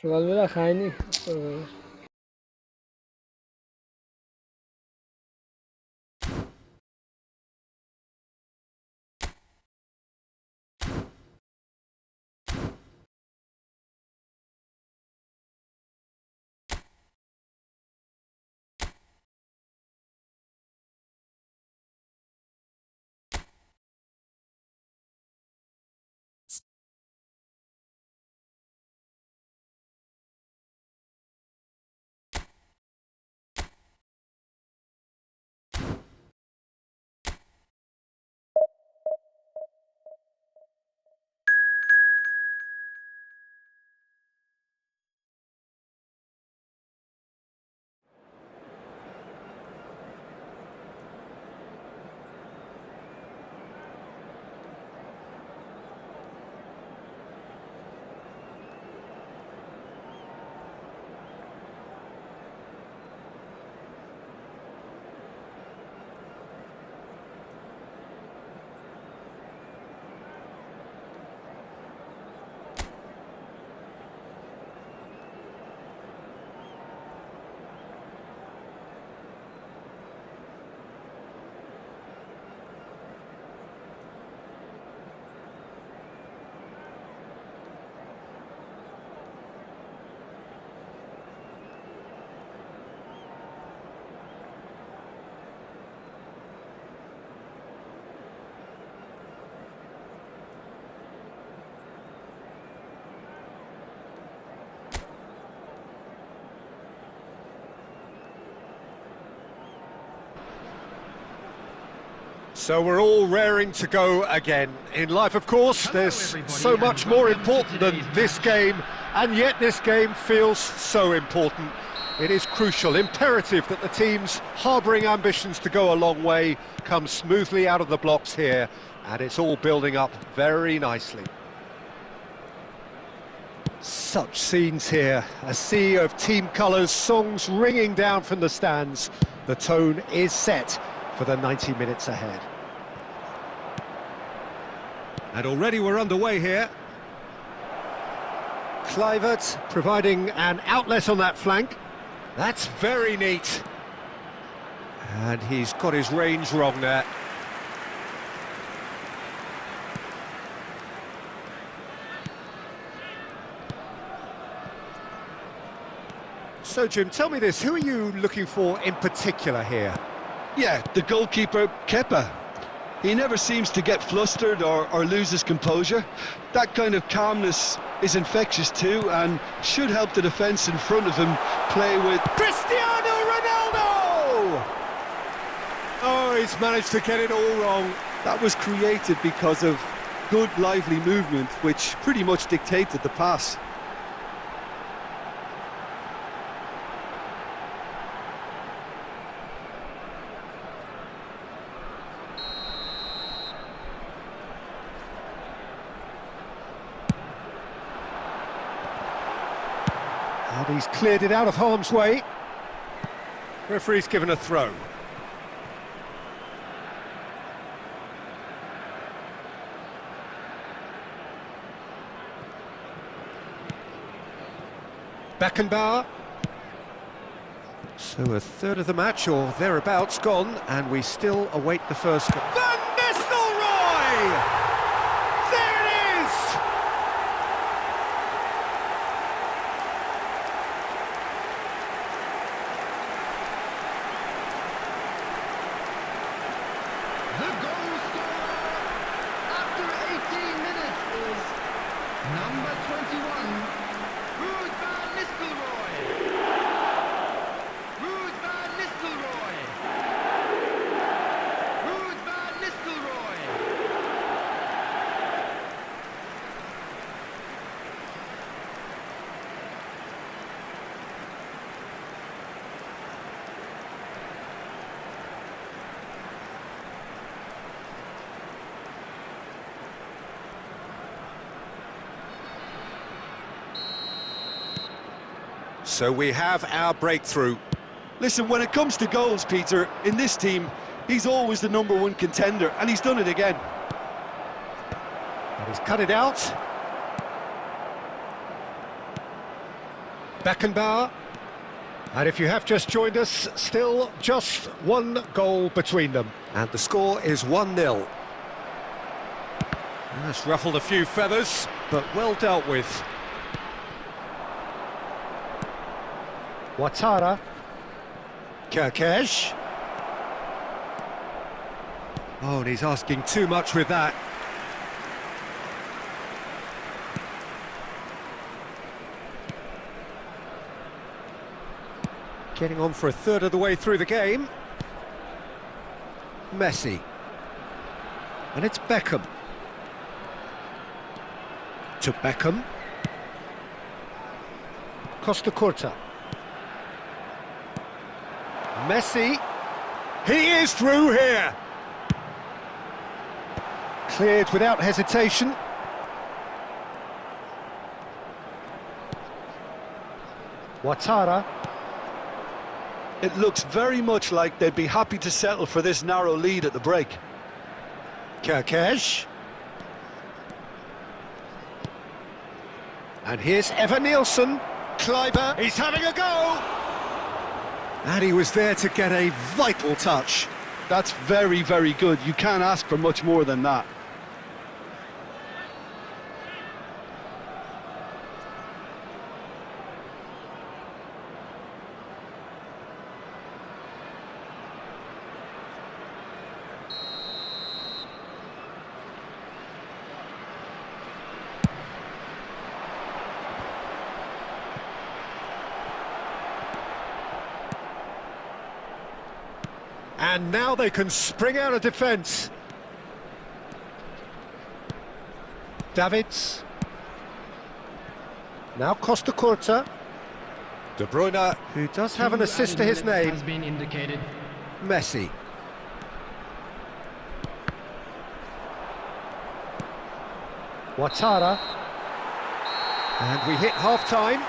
সকালবেলা খাইনি, কি করবো এবার? So we're all raring to go again. In life, of course, there's so much more important than this game, and yet this game feels so important. It is crucial, imperative that the teams harbouring ambitions to go a long way come smoothly out of the blocks here, and it's all building up very nicely. Such scenes here, a sea of team colours, songs ringing down from the stands. The tone is set for the 90 minutes ahead. And already we're underway here. Kluivert providing an outlet on that flank. That's very neat. And he's got his range wrong there. So, Jim, tell me this, who are you looking for in particular here? Yeah, the goalkeeper, Kepa. He never seems to get flustered or lose his composure. That kind of calmness is infectious too, and should help the defence in front of him play with... Cristiano Ronaldo! Oh, he's managed to get it all wrong. That was created because of good, lively movement, which pretty much dictated the pass. And he's cleared it out of harm's way. Referee's given a throw. Beckenbauer. So a third of the match or thereabouts gone, and we still await the first goal. Van Nistelrooy! There it is! The goal scorer after 18 minutes is number 21, Ruud van Nistelrooy. Ruud van Nistelrooy. Ruud van Nistelrooy. So we have our breakthrough. Listen, when it comes to goals, Peter, in this team, he's always the #1 contender, and he's done it again. And he's cut it out. Beckenbauer. And if you have just joined us, still just one goal between them. And the score is 1-0. That's ruffled a few feathers, but well dealt with. Ouattara. Kerkez. Oh, and he's asking too much with that. Getting on for a third of the way through the game. Messi. And it's Beckham. To Beckham. Costa Curta. Messi. He is through here. Cleared without hesitation. Ouattara. It looks very much like they'd be happy to settle for this narrow lead at the break. Kerkez. And here's Evan Nielsen. Kleiber, he's having a go! And he was there to get a vital touch. That's very, very good. You can't ask for much more than that. And now they can spring out of defence. Davids. Now Costa Curta. De Bruyne, who does have an assist to his name. Has been indicated. Messi. Ouattara. And we hit half-time.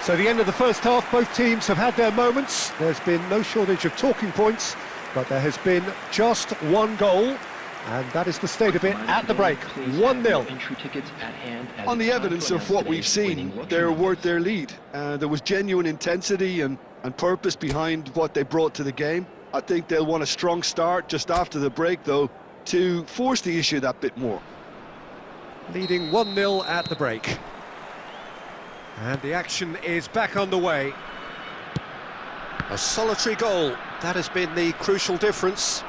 So the end of the first half, both teams have had their moments. There's been no shortage of talking points, but there has been just one goal, and that is the state of it at the break. 1-0. On the evidence of what we've seen, they're worth their lead. There was genuine intensity and purpose behind what they brought to the game. I think they'll want a strong start just after the break, though, to force the issue that bit more. Leading 1-0 at the break. And the action is back underway. A solitary goal, that has been the crucial difference.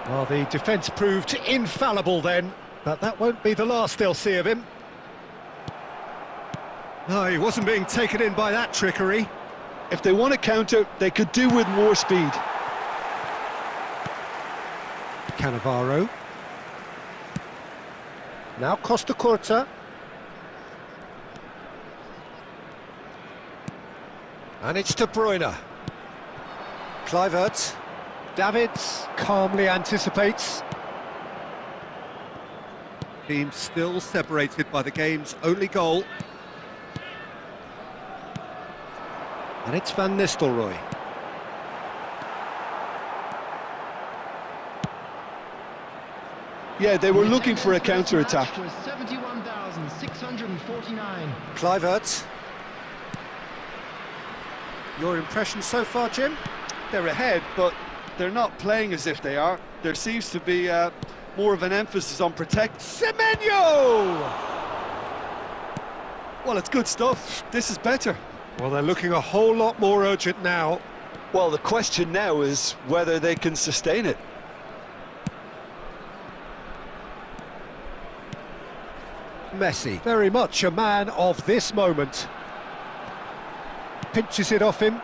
Well, the defence proved infallible then, but that won't be the last they'll see of him. No, he wasn't being taken in by that trickery. If they want to counter, they could do with more speed. Cannavaro. Now Costa Curta. And it's De Bruyne. Kluivert. Davids calmly anticipates. Team still separated by the game's only goal. And it's Van Nistelrooy. Yeah, they were looking for a counter-attack. 71,649. Kluivert. Your impression so far, Jim? They're ahead, but they're not playing as if they are. There seems to be more of an emphasis on protect. Semenyo! Well, it's good stuff. This is better. Well, they're looking a whole lot more urgent now. Well, the question now is whether they can sustain it. Messi, very much a man of this moment. Pinches it off him.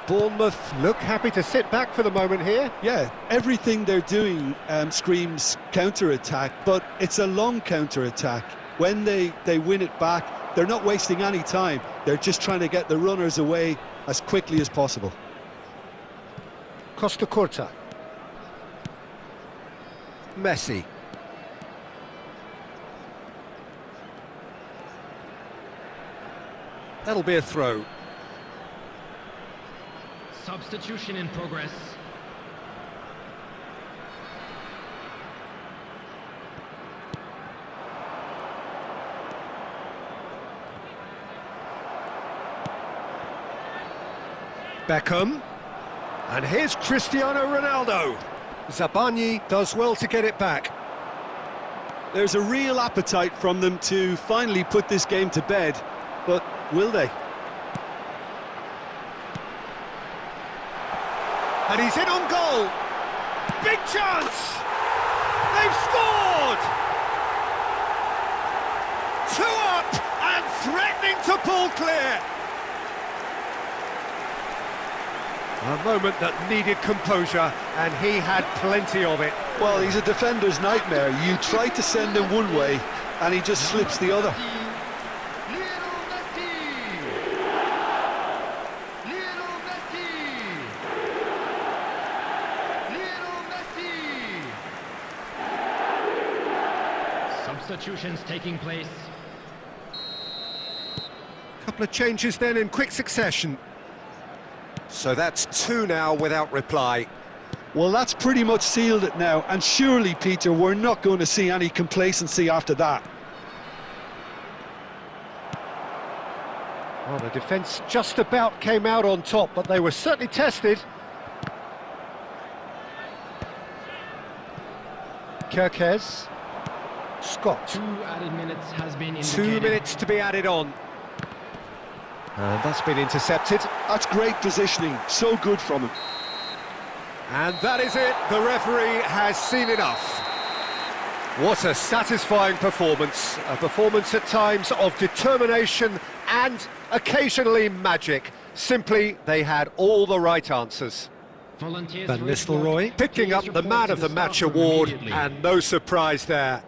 Bournemouth look happy to sit back for the moment here. Yeah, everything they're doing screams counter-attack, but it's a long counter-attack. When they win it back, they're not wasting any time. They're just trying to get the runners away as quickly as possible. Costa Curta. Messi. That'll be a throw. Substitution in progress. Beckham. And here's Cristiano Ronaldo. Zabani does well to get it back. There's a real appetite from them to finally put this game to bed, but will they? And he's in on goal. Big chance! They've scored! 2 up and threatening to pull clear. A moment that needed composure, and he had plenty of it. Well, he's a defender's nightmare. You try to send him one way, and he just slips the other. Substitutions taking place. Couple of changes then in quick succession. So that's 2 now without reply. Well, that's pretty much sealed it now, and surely, Peter, we're not going to see any complacency after that. Well, the defence just about came out on top, but they were certainly tested. Kirkes. Scott. 2 added minutes has been indicated. 2 minutes to be added on. And that's been intercepted. That's great positioning, so good from him. And that is it, the referee has seen enough. What a satisfying performance. A performance at times of determination and occasionally magic. Simply, they had all the right answers. Volunteers Van for each Nistelrooy work. picking up Please the report Man to of the Match staff room award, immediately. and no surprise there.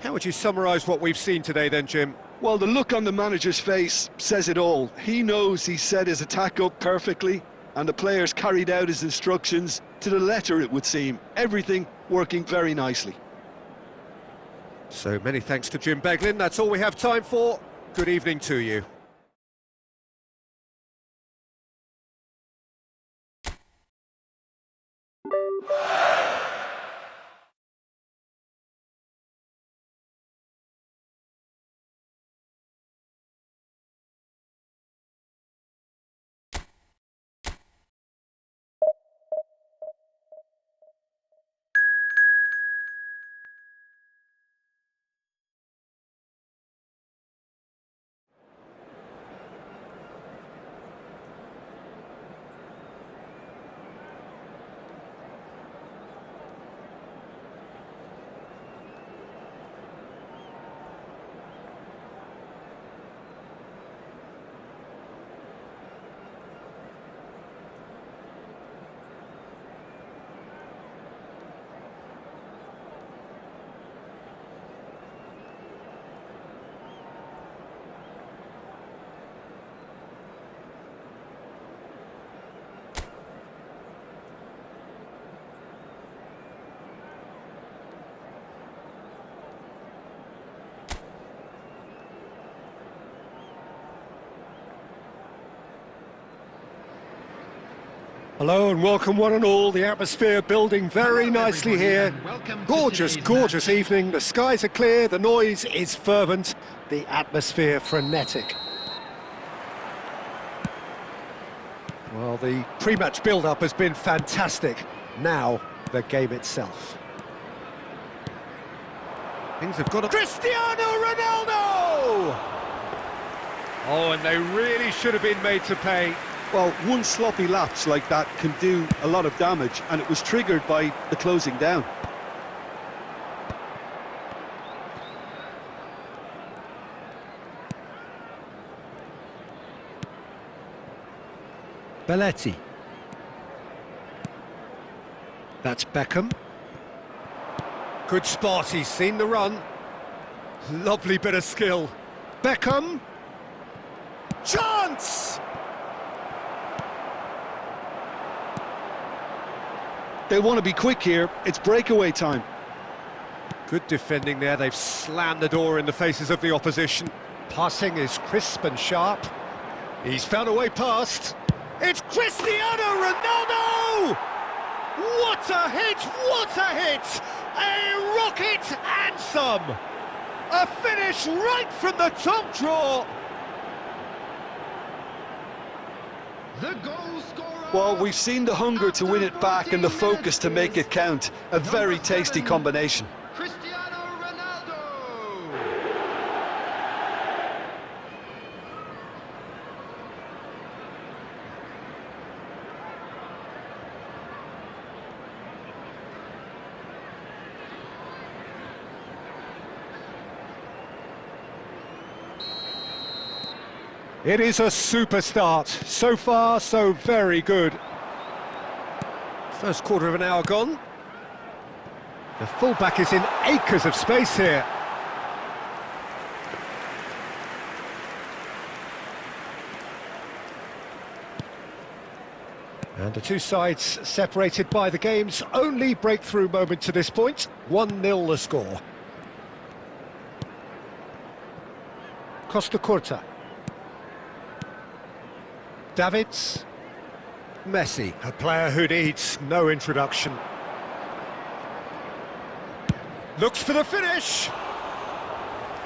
How would you summarise what we've seen today then, Jim? Well, the look on the manager's face says it all. He knows he set his attack up perfectly, and the players carried out his instructions to the letter, it would seem. Everything working very nicely. So many thanks to Jim Beglin. That's all we have time for. Good evening to you. Hello and welcome one and all. The atmosphere building very nicely here. Gorgeous, gorgeous evening. The skies are clear, the noise is fervent, the atmosphere frenetic. Well, the pre-match build-up has been fantastic. Now, the game itself. Things have got to... Cristiano Ronaldo! Oh, and they really should have been made to pay. Well, one sloppy lapse like that can do a lot of damage, and it was triggered by the closing down. Belletti. That's Beckham. Good spot, he's seen the run. Lovely bit of skill. Beckham. Chance! They want to be quick here, it's breakaway time. Good defending there, they've slammed the door in the faces of the opposition. Passing is crisp and sharp. He's found a way past. It's Cristiano Ronaldo! What a hit, what a hit! A rocket and some! A finish right from the top draw! The goal scorer. Well, we've seen the hunger to win it back and the focus to make it count. A very tasty combination. Cristiano Ronaldo. It is a super start. So far, so very good. First quarter of an hour gone. The fullback is in acres of space here. And the two sides separated by the game's only breakthrough moment to this point. 1-0 the score. Costa Curta. Davids. Messi, a player who needs no introduction. Looks for the finish.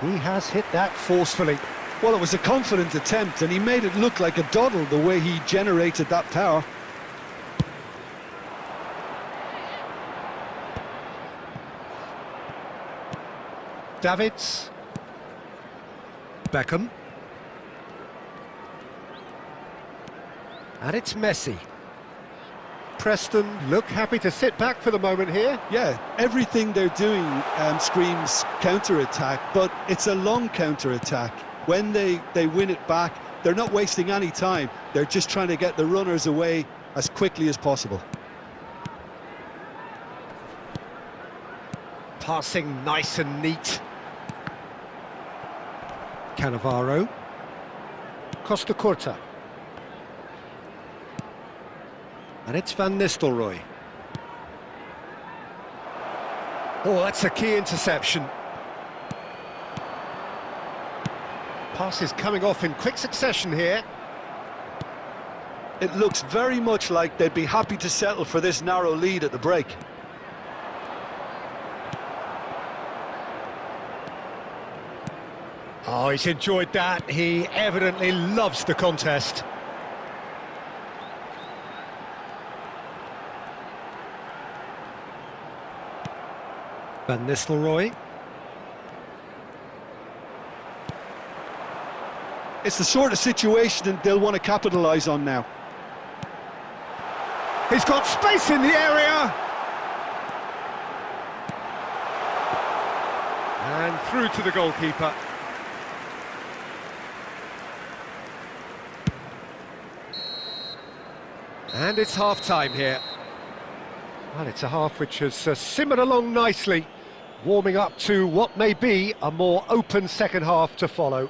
He has hit that forcefully. Well, it was a confident attempt and he made it look like a doddle the way he generated that power. Davids. Beckham. And it's Messi. Preston look happy to sit back for the moment here. Yeah, everything they're doing screams counter-attack, but it's a long counter-attack. When they win it back, they're not wasting any time. They're just trying to get the runners away as quickly as possible. Passing nice and neat. Cannavaro. Costa Curta. And it's Van Nistelrooy. Oh, that's a key interception. Pass is coming off in quick succession here. It looks very much like they'd be happy to settle for this narrow lead at the break. Oh, he's enjoyed that. He evidently loves the contest. Van Nistelrooy. It's the sort of situation that they'll want to capitalise on now. He's got space in the area. And through to the goalkeeper. And it's half-time here. Well, it's a half which has simmered along nicely, warming up to what may be a more open second half to follow.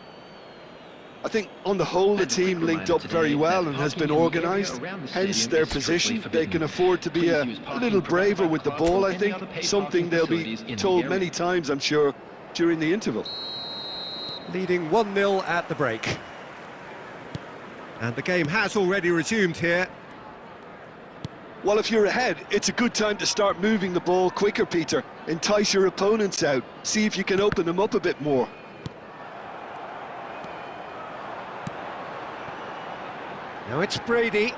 I think on the whole the team linked up very well and has been organised, hence their position. They can afford to be a little braver with the ball, I think, something they'll be told many times, I'm sure, during the interval. Leading 1-0 at the break. And the game has already resumed here. Well, if you're ahead, it's a good time to start moving the ball quicker, Peter. Entice your opponents out, see if you can open them up a bit more. Now it's Brady.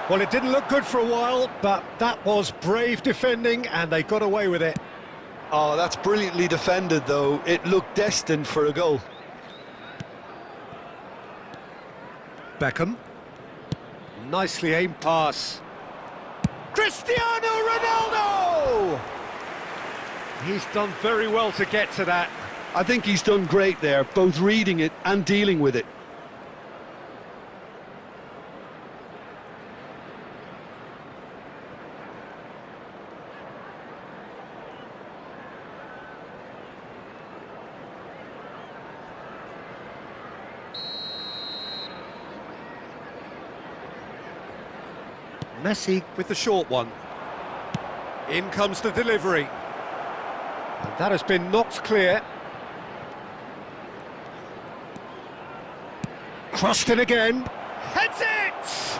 Well, it didn't look good for a while, but that was brave defending and they got away with it. Oh, that's brilliantly defended, though. It looked destined for a goal. Beckham. Nicely aimed pass. Cristiano Ronaldo! He's done very well to get to that. I think he's done great there, both reading it and dealing with it. Messi with the short one. In comes the delivery. And that has been knocked clear. Crossed in again. Heads it!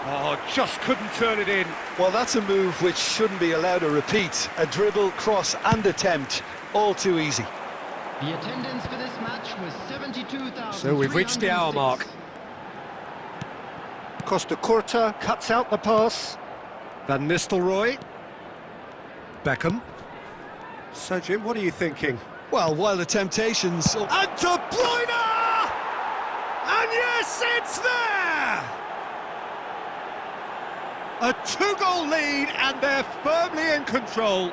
Oh, just couldn't turn it in. Well, that's a move which shouldn't be allowed to repeat. A dribble, cross and attempt, all too easy. The attendance for this match was 72,000. So we've reached the hour mark. Costa Curta cuts out the pass. Van Nistelrooy. Beckham. So, Jim, what are you thinking? Well, while the temptations... And De Bruyne! And yes, it's there! A two-goal lead, and they're firmly in control.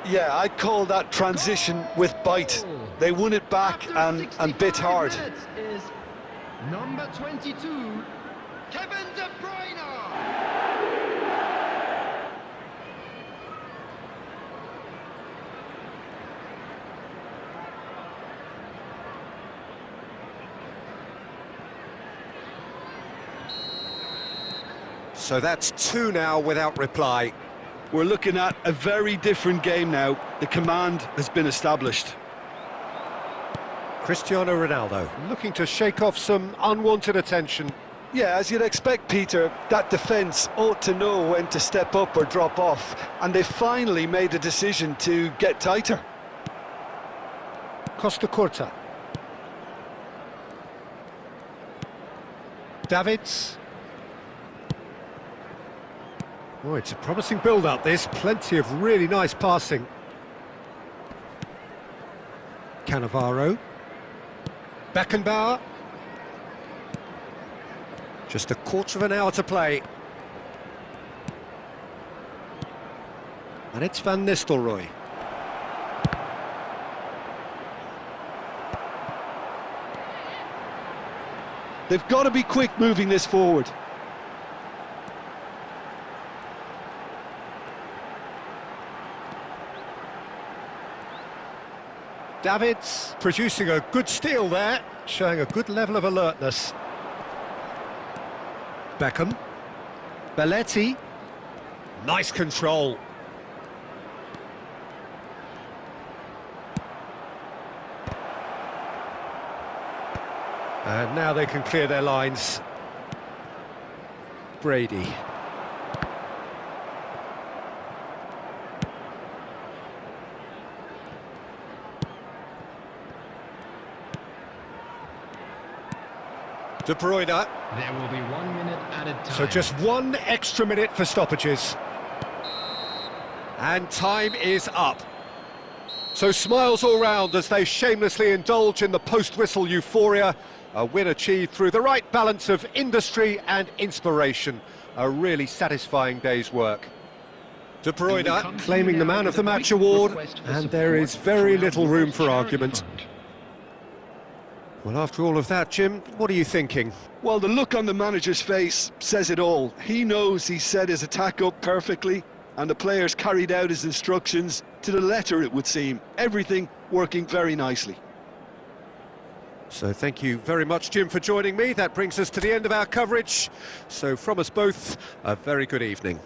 Yeah, I'd call that transition with bite. They won it back and bit hard. Is number 22, Kevin De Bruyne. So that's two now without reply. We're looking at a very different game now. The command has been established. Cristiano Ronaldo looking to shake off some unwanted attention. Yeah, as you'd expect, Peter, that defence ought to know when to step up or drop off, and they finally made a decision to get tighter. Costa Curta. Davids. Oh, it's a promising build-up, this. Plenty of really nice passing. Cannavaro. Beckenbauer. Just a quarter of an hour to play. And it's Van Nistelrooy. They've got to be quick moving this forward. Davids producing a good steal there, showing a good level of alertness. Beckham. Belletti. Nice control. And now they can clear their lines. Brady. De Bruyne. There will be 1 minute added time. So just 1 extra minute for stoppages. And time is up. So smiles all round as they shamelessly indulge in the post-whistle euphoria. A win achieved through the right balance of industry and inspiration. A really satisfying day's work. De Bruyne claiming the Man of the Match award, and there is very little room for argument. Well, after all of that, Jim, what are you thinking? Well, the look on the manager's face says it all. He knows he set his attack up perfectly, and the players carried out his instructions to the letter, it would seem. Everything working very nicely. So thank you very much, Jim, for joining me. That brings us to the end of our coverage. So from us both, a very good evening.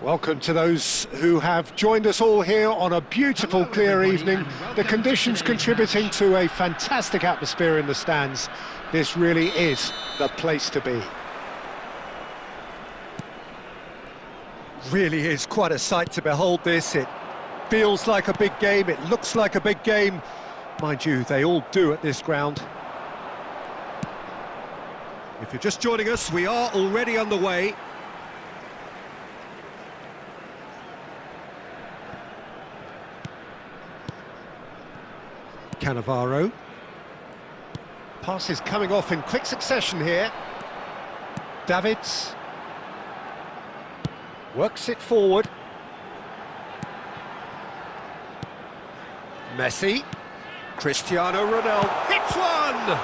Welcome to those who have joined us all here on a beautiful, clear evening. The conditions contributing to a fantastic atmosphere in the stands. This really is the place to be. Really is quite a sight to behold this. It feels like a big game, it looks like a big game. Mind you, they all do at this ground. If you're just joining us, we are already underway. Cannavaro. Passes coming off in quick succession here. Davids. Works it forward. Messi. Cristiano Ronaldo hits one!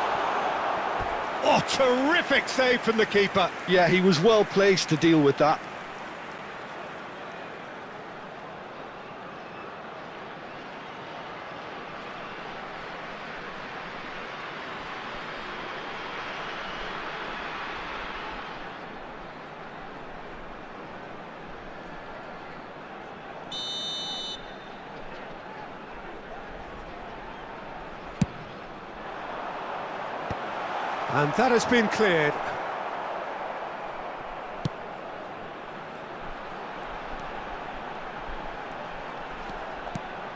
Oh, terrific save from the keeper. Yeah, he was well placed to deal with that. And that has been cleared.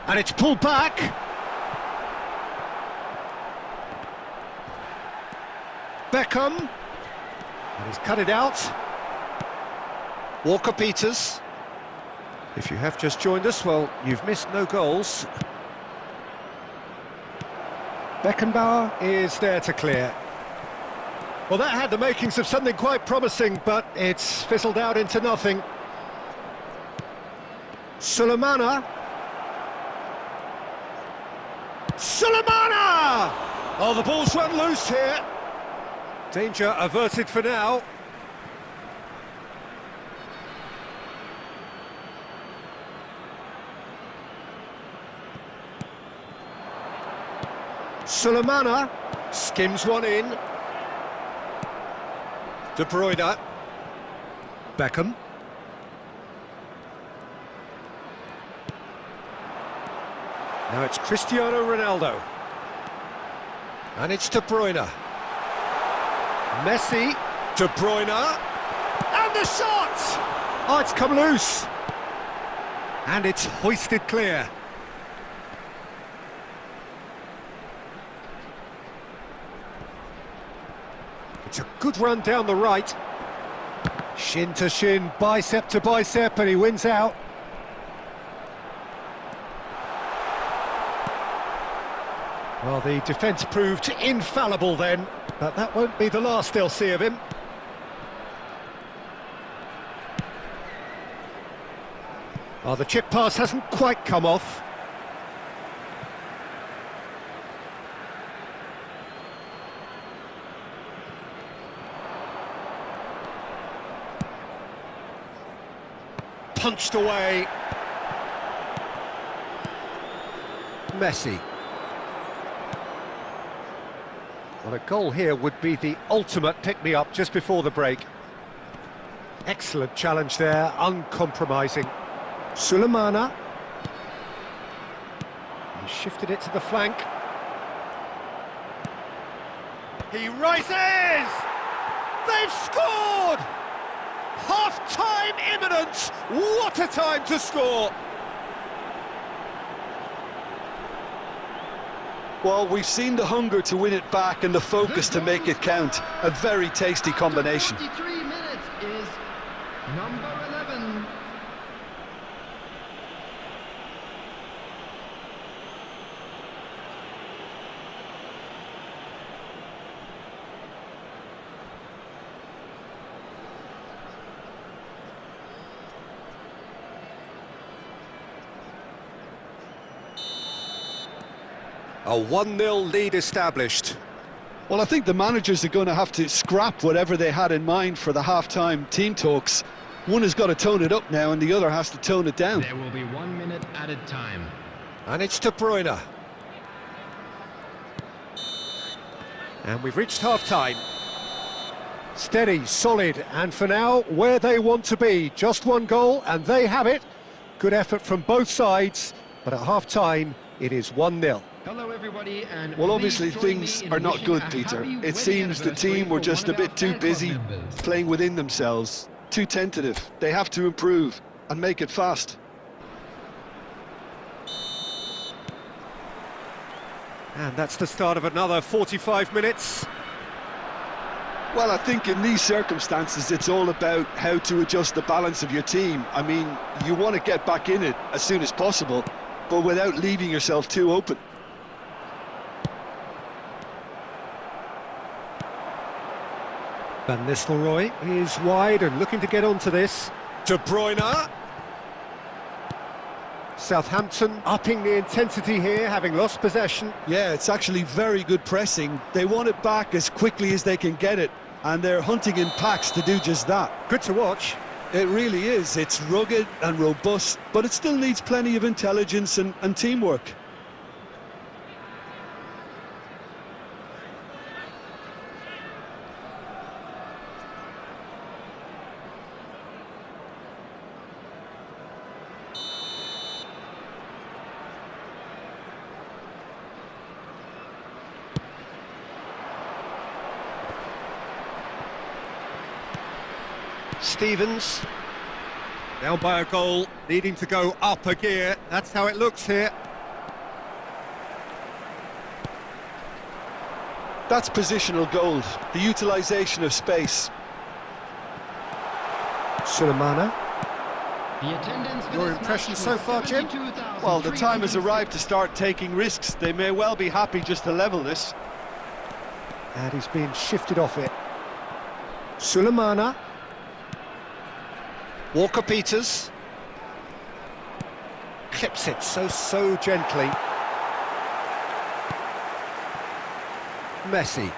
And it's pulled back. Beckham. And he's cut it out. Walker-Peters. If you have just joined us, well, you've missed no goals. Beckenbauer is there to clear. Well, that had the makings of something quite promising, but it's fizzled out into nothing. Sulemana. Sulemana! Oh, the ball's run loose here. Danger averted for now. Sulemana skims one in. De Bruyne. Beckham. Now it's Cristiano Ronaldo. And it's De Bruyne. Messi. De Bruyne. And the shot! Oh, it's come loose. And it's hoisted clear. It's a good run down the right. Shin to shin, bicep to bicep, and he wins out. Well, the defence proved infallible then, but that won't be the last they'll see of him. Oh, the chip pass hasn't quite come off. Punched away. Messi. Well, a goal here would be the ultimate pick-me-up just before the break. Excellent challenge there, uncompromising. Sulemana. He shifted it to the flank. He rises! They've scored! Half-time imminent! What a time to score! Well, we've seen the hunger to win it back and the focus to make it count. A very tasty combination. 53 minutes is number 11. A 1-0 lead established. Well, I think the managers are going to have to scrap whatever they had in mind for the half-time team talks. One has got to tone it up now and the other has to tone it down. There will be 1 minute added time. And it's De Bruyne. And we've reached half-time. Steady, solid, and for now, where they want to be. Just one goal, and they have it. Good effort from both sides, but at half-time, it is 1-0. Hello everybody, and Well, obviously things are not good, Peter. It seems the team were just a bit too busy playing within themselves, too tentative. They have to improve and make it fast. And that's the start of another 45 minutes. Well, I think in these circumstances, it's all about how to adjust the balance of your team. I mean, you want to get back in it as soon as possible, but without leaving yourself too open. Van Nistelrooy is wide and looking to get onto this. De Bruyne. Southampton upping the intensity here, having lost possession. Yeah, it's actually very good pressing. They want it back as quickly as they can get it, and they're hunting in packs to do just that. Good to watch. It really is. It's rugged and robust, but it still needs plenty of intelligence and teamwork. Stevens, down by a goal, needing to go up a gear. That's how it looks here. That's positional gold, the utilisation of space. Sulemana. The attendance for Your this impression match so was far, Jim? 72,306. Well, the time has arrived to start taking risks. They may well be happy just to level this. And he's being shifted off it. Sulemana. Walker-Peters. Clips it so gently. Messi.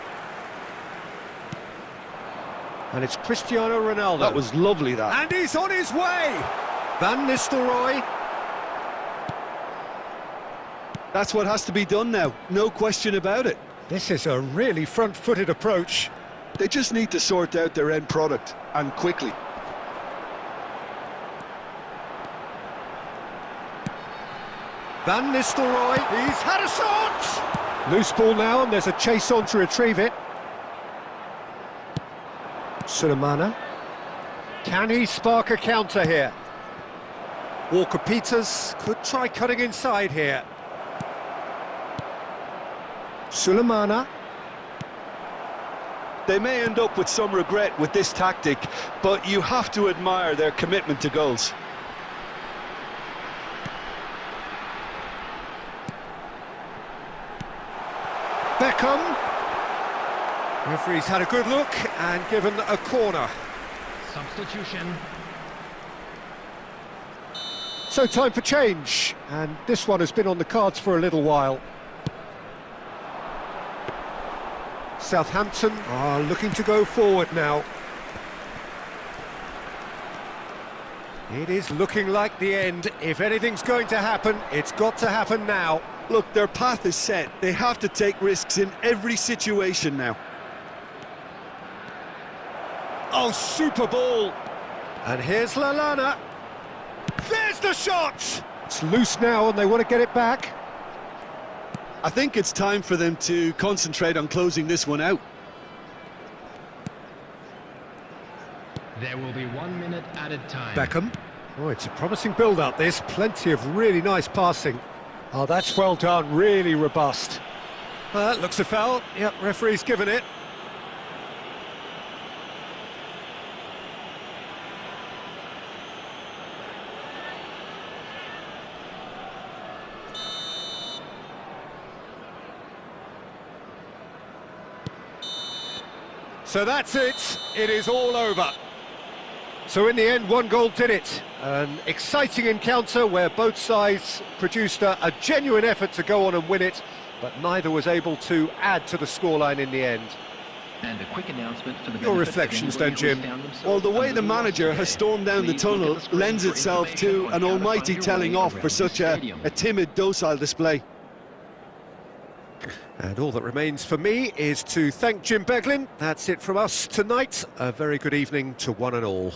And it's Cristiano Ronaldo. That was lovely, that. And he's on his way! Van Nistelrooy. That's what has to be done now, no question about it. This is a really front-footed approach. They just need to sort out their end product, and quickly. Van Nistelrooy, he's had a shot! Loose ball now, and there's a chase on to retrieve it. Sulemana. Can he spark a counter here? Walker-Peters could try cutting inside here. Sulemana. They may end up with some regret with this tactic, but you have to admire their commitment to goals. Beckham. Referee's had a good look and given a corner. Substitution. So time for change, and this one has been on the cards for a little while. Southampton are looking to go forward now. It is looking like the end. If anything's going to happen, it's got to happen now. Look, their path is set. They have to take risks in every situation now. Oh, super ball! And here's Lallana. There's the shot! It's loose now and they want to get it back. I think it's time for them to concentrate on closing this one out. There will be 1 minute added time. Beckham. Oh, it's a promising build-up, this. Plenty of really nice passing. Oh, that's well done, really robust. Looks a foul. Yep, referee's given it. So that's it. It is all over. So in the end, one goal did it. An exciting encounter where both sides produced a genuine effort to go on and win it, but neither was able to add to the scoreline in the end. And a quick announcement for the Your reflections then, Jim? Well, the way the manager has stormed down the tunnel lends itself to an almighty telling off for such a timid, docile display. And all that remains for me is to thank Jim Beglin. That's it from us tonight. A very good evening to one and all.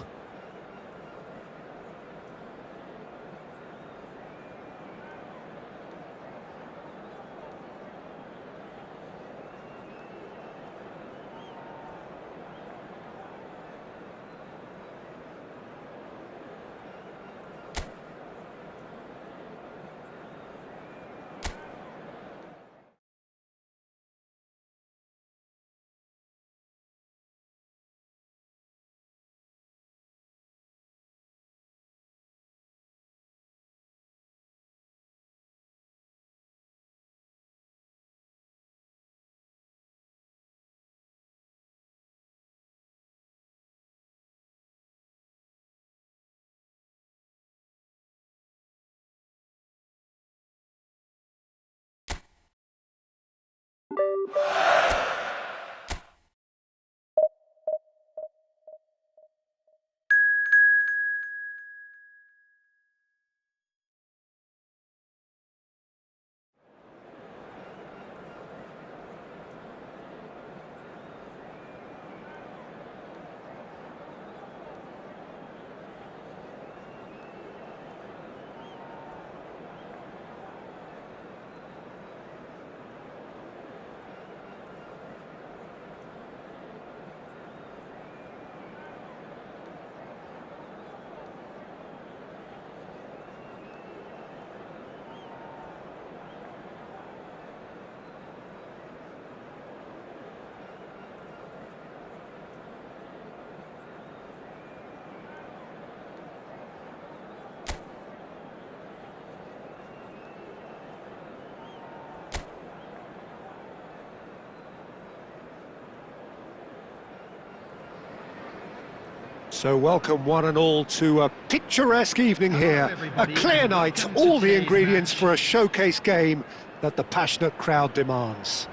So welcome one and all to a picturesque evening here. A clear night, all the ingredients for a showcase game that the passionate crowd demands.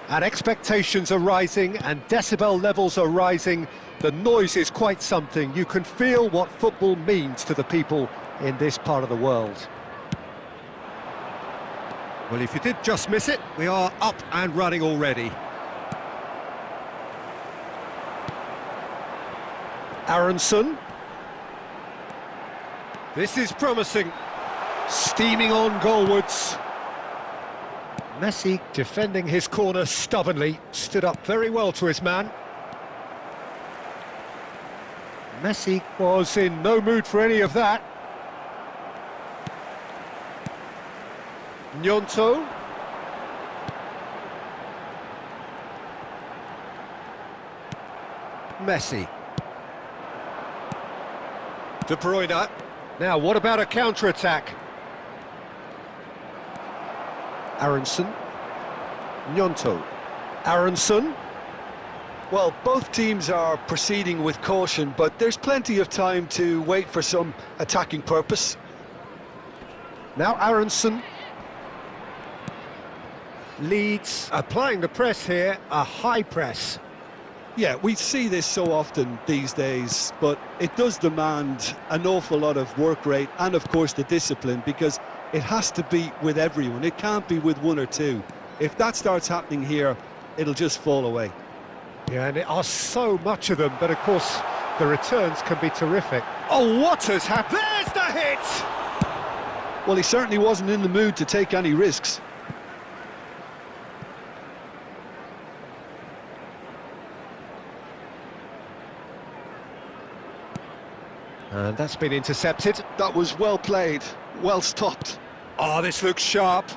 And expectations are rising and decibel levels are rising. The noise is quite something. You can feel what football means to the people in this part of the world. Well, if you did just miss it, we are up and running already. Aronson. This is promising. Steaming on goalwards. Messi defending his corner stubbornly, stood up very well to his man. Messi was in no mood for any of that. Gnonto. Messi. De Bruyne. Now, what about a counter-attack? Aronson. Gnonto. Aronson. Well, both teams are proceeding with caution, but there's plenty of time to wait for some attacking purpose. Now Aronson. Leeds applying the press here, a high press. Yeah, we see this so often these days, but it does demand an awful lot of work rate and, of course, the discipline, because it has to be with everyone. It can't be with one or two. If that starts happening here, it'll just fall away. Yeah, and there are so much of them, but of course the returns can be terrific. Oh, what has happened? There's the hit! Well, he certainly wasn't in the mood to take any risks. And that's been intercepted. That was well played, well stopped. Oh, this looks sharp.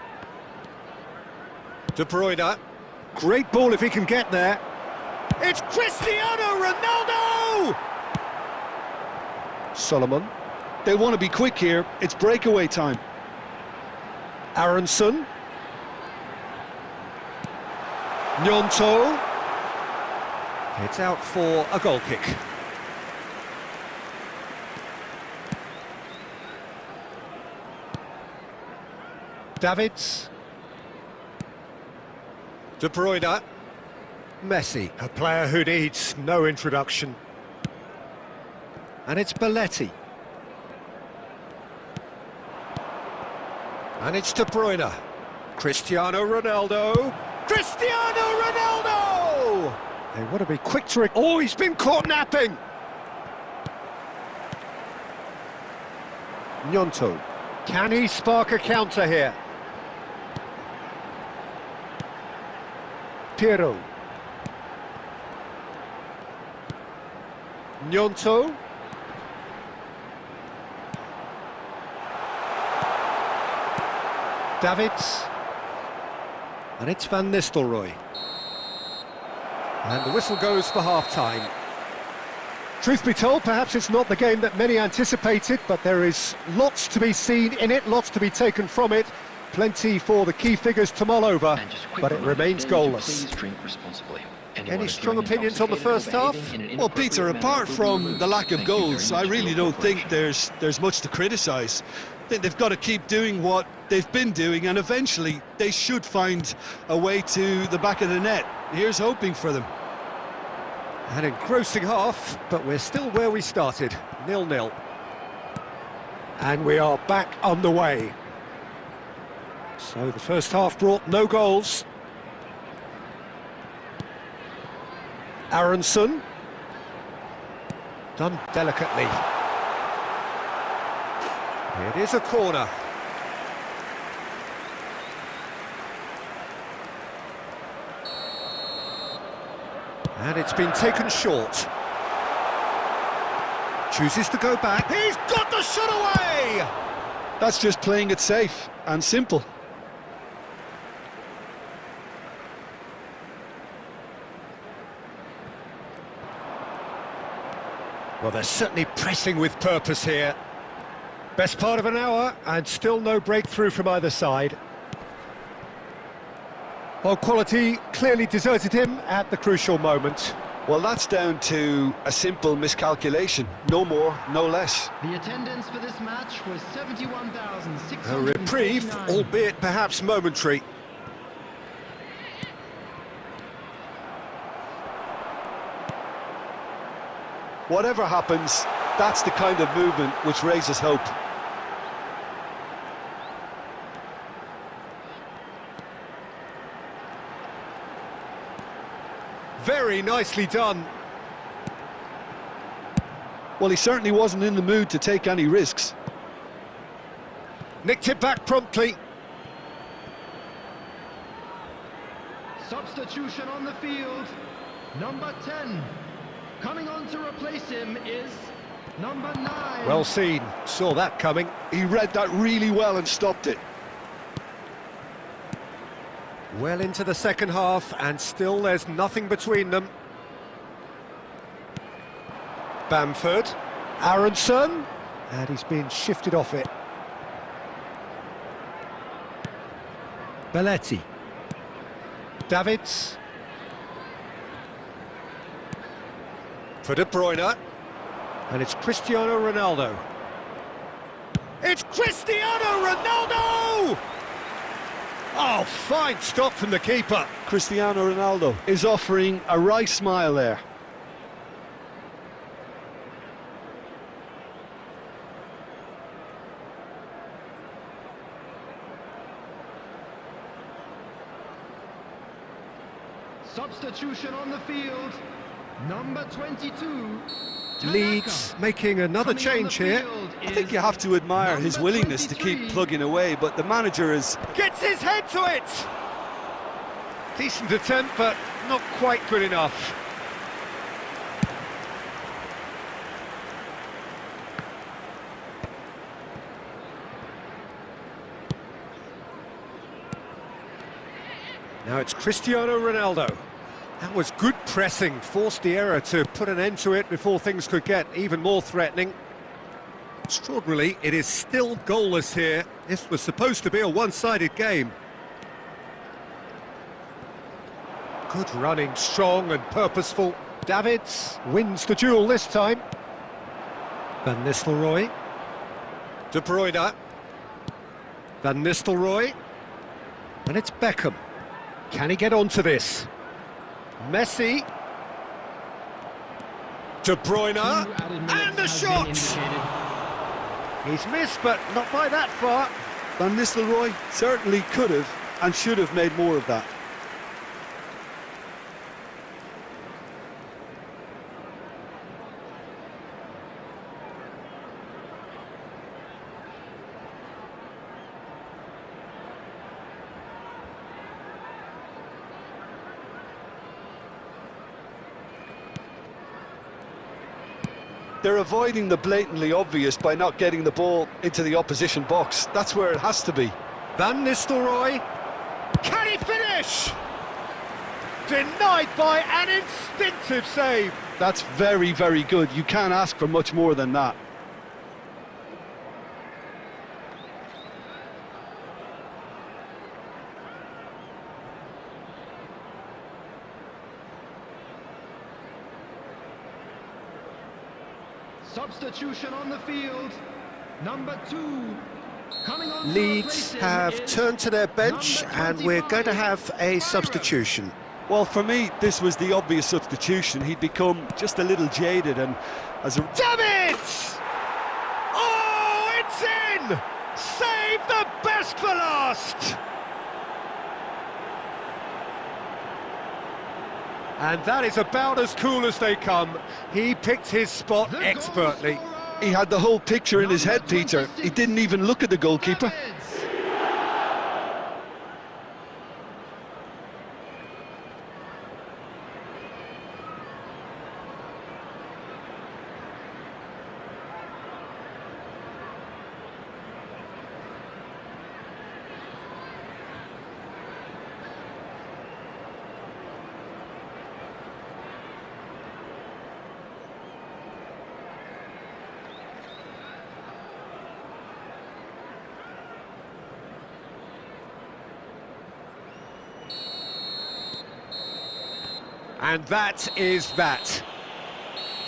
De Bruyne. Great ball if he can get there. It's Cristiano Ronaldo! Solomon. They want to be quick here. It's breakaway time. Aronson. Gnonto. It's out for a goal kick. Davids. De Bruyne. Messi, a player who needs no introduction. And it's Belletti. And it's De Bruyne. Cristiano Ronaldo. Cristiano Ronaldo! They want to be quick to... Oh, he's been caught napping! Gnonto. Can he spark a counter here? Piero. Gnonto. Davids. And it's Van Nistelrooy. And the whistle goes for half-time. Truth be told, perhaps it's not the game that many anticipated, but there is lots to be seen in it, lots to be taken from it. Plenty for the key figures to mull over, but it remains goalless. Any strong opinions on the first half? Well, Peter, apart from the lack of goals, I really don't think there's much to criticise. I think they've got to keep doing what they've been doing, and eventually they should find a way to the back of the net. Here's hoping for them. An engrossing half, but we're still where we started, 0-0. And we are back on the way. So the first half brought no goals. Aronson. Done delicately. It is a corner. And it's been taken short. Chooses to go back. He's got the shot away! That's just playing it safe and simple. Well, they're certainly pressing with purpose here. Best part of an hour, and still no breakthrough from either side. Well, quality clearly deserted him at the crucial moment. Well, that's down to a simple miscalculation. No more, no less. The attendance for this match was 71,600. A reprieve, albeit perhaps momentary. Whatever happens, that's the kind of movement which raises hope. Very nicely done. Well, he certainly wasn't in the mood to take any risks. Nicked it back promptly. Substitution on the field. Number 10. Coming on to replace him is number 9. Well seen, saw that coming. He read that really well and stopped it. Well into the second half, and still there's nothing between them. Bamford, Aronson, and he's been shifted off it. Belletti, Davids, for De Bruyne, and it's Cristiano Ronaldo. It's Cristiano Ronaldo! Oh, fine stop from the keeper. Cristiano Ronaldo is offering a wry smile there. Substitution on the field. Number 22. Leeds making another change here. I think you have to admire his willingness to keep plugging away, but the manager is... Gets his head to it! Decent attempt, but not quite good enough. Now it's Cristiano Ronaldo. That was good pressing, forced the error to put an end to it before things could get even more threatening. Extraordinarily, it is still goalless here. This was supposed to be a one-sided game. Good running, strong and purposeful. Davids wins the duel this time. Van Nistelrooy. De Bruyne. Van Nistelrooy. And it's Beckham. Can he get onto this? Messi. De Bruyne. And the shot! He's missed, but not by that far. Van Nistelrooy certainly could have and should have made more of that. They're avoiding the blatantly obvious by not getting the ball into the opposition box. That's where it has to be. Van Nistelrooy. Can he finish? Denied by an instinctive save. That's very, very good. You can't ask for much more than that. Substitution on the field. Number 2. Coming on. Leeds have turned to their bench and we're going to have a substitution. Well, for me, this was the obvious substitution. He'd become just a little jaded and as a... Davids! Oh, it's in! Save the best for last! And that is about as cool as they come. He picked his spot expertly. He had the whole picture in his head, Peter. He didn't even look at the goalkeeper. And that is that.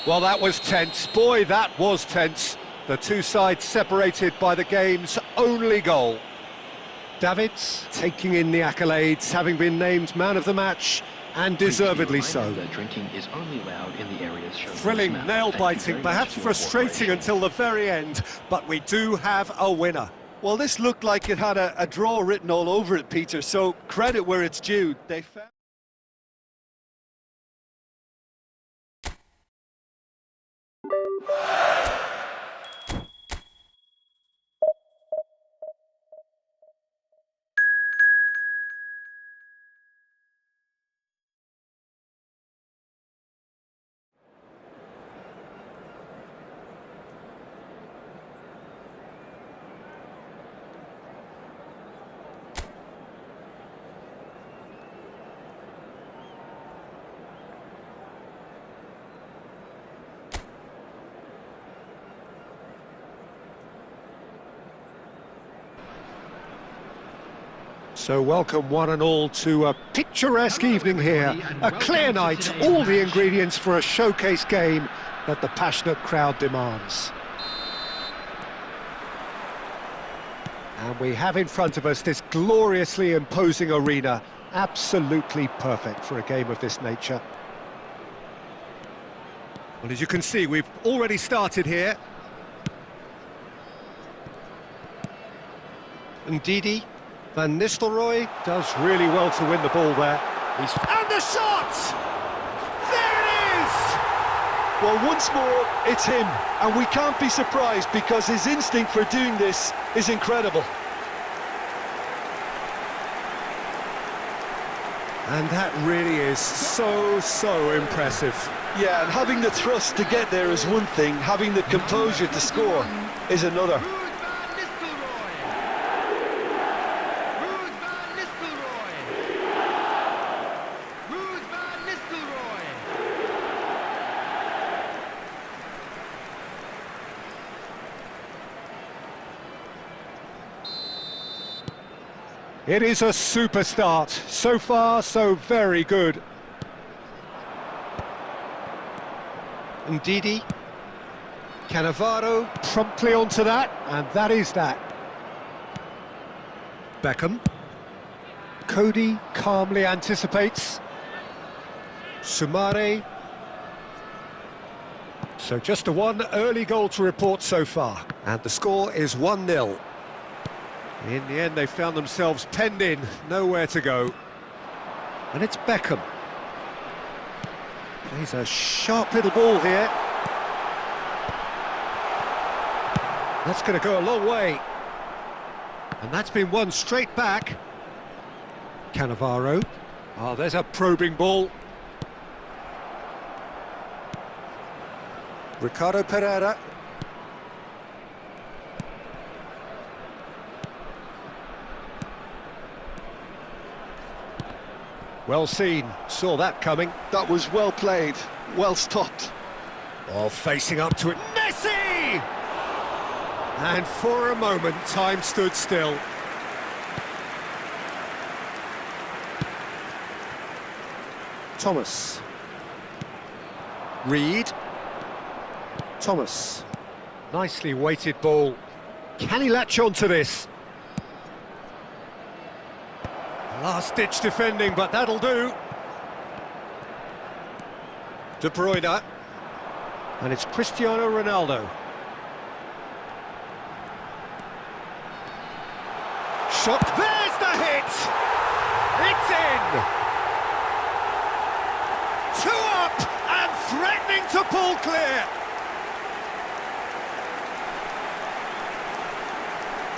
Well, that was tense. Boy, that was tense. The two sides separated by the game's only goal. Davids taking in the accolades, having been named man of the match, and deservedly so. Drinking is only allowed in the areas shown. Thrilling, nail-biting, perhaps frustrating until the very end, but we do have a winner. Well, this looked like it had a draw written all over it, Peter, so credit where it's due. They found... So welcome one and all to a picturesque evening here, a clear night, all the ingredients for a showcase game that the passionate crowd demands. And we have in front of us this gloriously imposing arena, absolutely perfect for a game of this nature. Well, as you can see, we've already started here. Ndidi. Van Nistelrooy does really well to win the ball there. And the shot! There it is! Well, once more, it's him, and we can't be surprised because his instinct for doing this is incredible. And that really is so impressive. Yeah, and having the thrust to get there is one thing, having the composure to score is another. It is a super start. So far, so very good. Ndidi. Cannavaro promptly onto that, and that is that. Beckham. Cody calmly anticipates. Sumare. So just the one early goal to report so far, and the score is 1-0. In the end, they found themselves penned in, nowhere to go. And it's Beckham. Plays a sharp little ball here. That's going to go a long way. And that's been won straight back. Cannavaro. Oh, there's a probing ball. Ricardo Pereira. Well seen, saw that coming. That was well played, well stopped. Ball facing up to it, Messi! And for a moment, time stood still. Thomas. Reed. Thomas. Nicely weighted ball. Can he latch on to this? Last-ditch defending, but that'll do. De Bruyne. And it's Cristiano Ronaldo. Shot, there's the hit! It's in! 2 up and threatening to pull clear.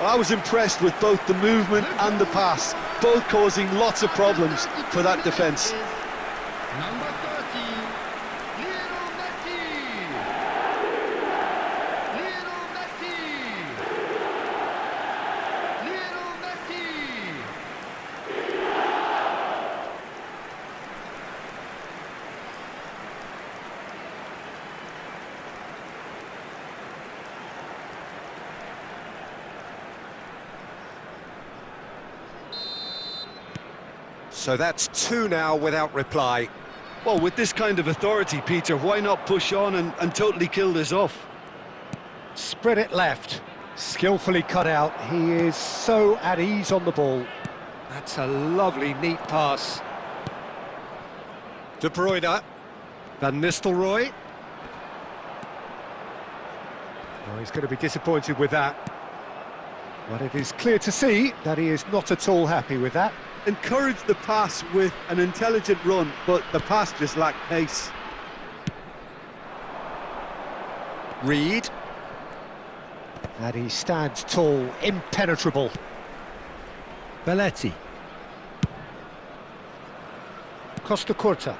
I was impressed with both the movement and the pass, both causing lots of problems for that defence. Number 30, Lionel Messi. Lionel Messi. Lionel Messi. So that's 2 now without reply. Well, with this kind of authority, Peter, why not push on and totally kill this off? Spread it left. Skillfully cut out. He is so at ease on the ball. That's a lovely, neat pass. De Bruyne. Van Nistelrooy. Oh, he's going to be disappointed with that. But it is clear to see that he is not at all happy with that. Encourage the pass with an intelligent run, but the pass just lacked pace. Reed. And he stands tall, impenetrable. Belletti. Costa Curta.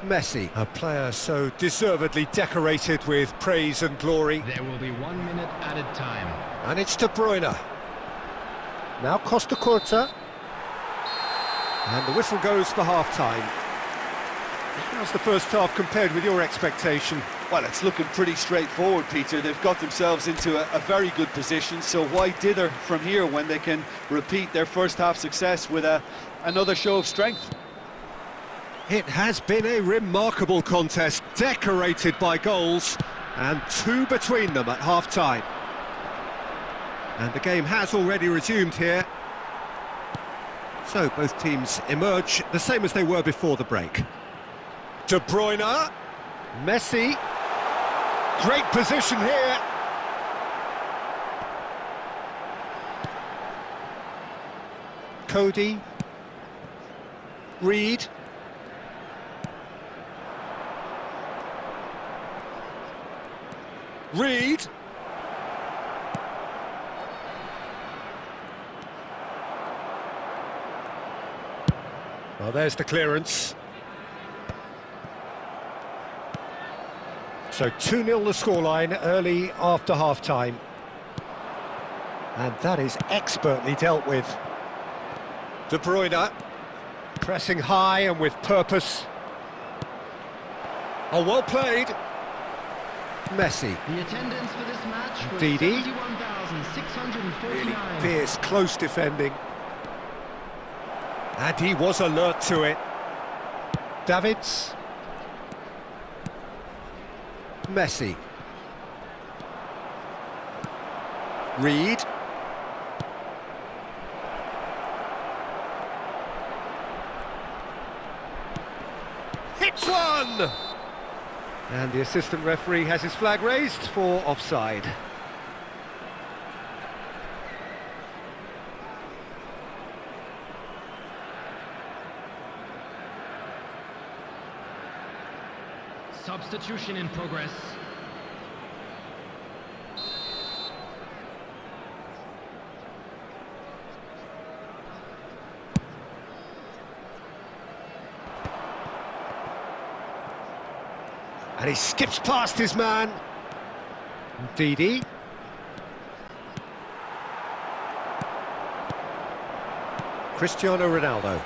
Messi, a player so deservedly decorated with praise and glory. There will be 1 minute added time. And it's De Bruyne. Now Costa Curta. And the whistle goes for half-time. How's the first half compared with your expectation? Well, it's looking pretty straightforward, Peter. They've got themselves into a very good position, so why dither from here when they can repeat their first half success with another show of strength? It has been a remarkable contest, decorated by goals, and 2 between them at half-time. And the game has already resumed here. So both teams emerge the same as they were before the break. De Bruyne, Messi, great position here. Cody, Reed. Reed. Well, there's the clearance. So 2-0 the scoreline early after half-time. And that is expertly dealt with. De Bruyne, pressing high and with purpose. Oh, well played. Messi. The attendance for this match was Didi. 71,649. Really fierce, close defending. And he was alert to it. Davids. Messi. Reed. Hits one! And the assistant referee has his flag raised for offside. Substitution in progress. And he skips past his man. Didi. Cristiano Ronaldo.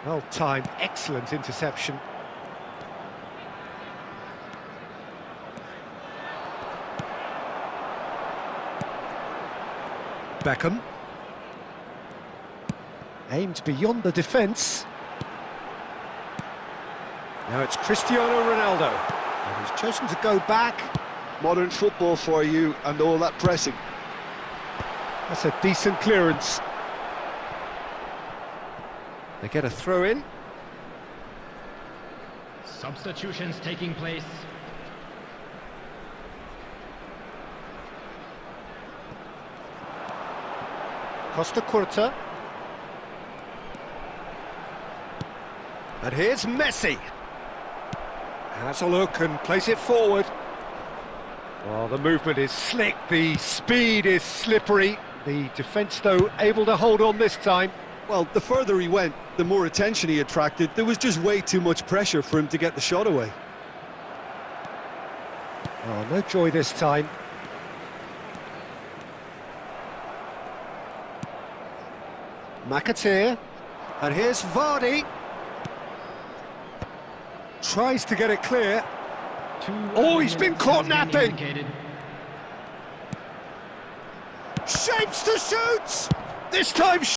Well timed, excellent interception. Beckham. Aimed beyond the defence. Now it's Cristiano Ronaldo, and he's chosen to go back. Modern football for you and all that pressing. That's a decent clearance. They get a throw in. Substitutions taking place. Costa Curta. And here's Messi. Has a look and plays it forward. Well, the movement is slick, the speed is slippery. The defence, though, able to hold on this time. Well, the further he went, the more attention he attracted. There was just way too much pressure for him to get the shot away. Oh, no joy this time. McAteer. And here's Vardy. Tries to get it clear. Oh, he's been caught napping. Shapes to shoot! This time